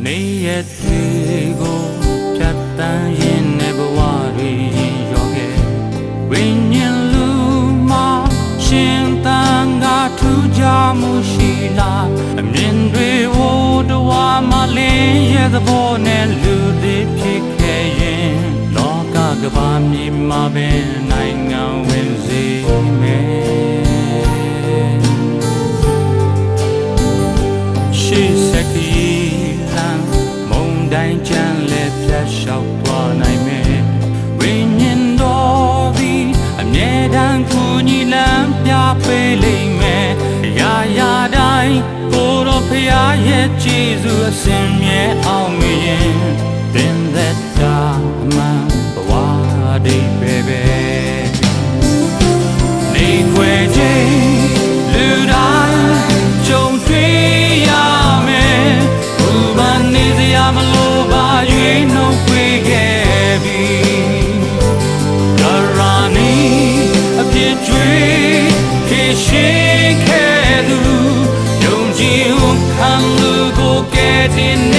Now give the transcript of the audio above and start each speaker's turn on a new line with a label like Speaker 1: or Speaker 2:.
Speaker 1: နေရတွေကိုဖြတ်တန်းရင်နဲ့ဘဝတွေရောခဲ့ဝိညာဉ်လူမှာရှင်သန်ကထူးခြားမှုရှိလားအမြင်တွေဟိုတဝါမလေးရဲ့သဘောနဲ့လူတွေဖြစ်ခဲ့ရင်လောကကဘာမြေမှာပဲနိုင်ငံဝင်စေမယ်ရှိစကီလမ်းမုန်တိုင်းချမ်းလည်းဖြတ်လျှောက်သွားနိုင်မယ်ဝိညာဉ်တော်သည်အမြဲတမ်းကူညီလမ်းပြပေးလိမ့်မယ်ရာရာတိုင်းကိုယ်တော်ဖရာရဲ့ကျေးဇူးအစဉ်မြဲအောင်မြင်သင်သက်တာမှန်ဘဝတိတ်ပဲနေခွေခြင်းလူတိုင်းကြုံတွေ့ရမယ်ဘူပန်နေစရာမလိုပါ၍နှုတ်ခွေခဲ့ပြီကရာနီအပြစ်ကြွေခေရှိခဲ့သူယုံကြည်ခံလူကိုကဲ့တင်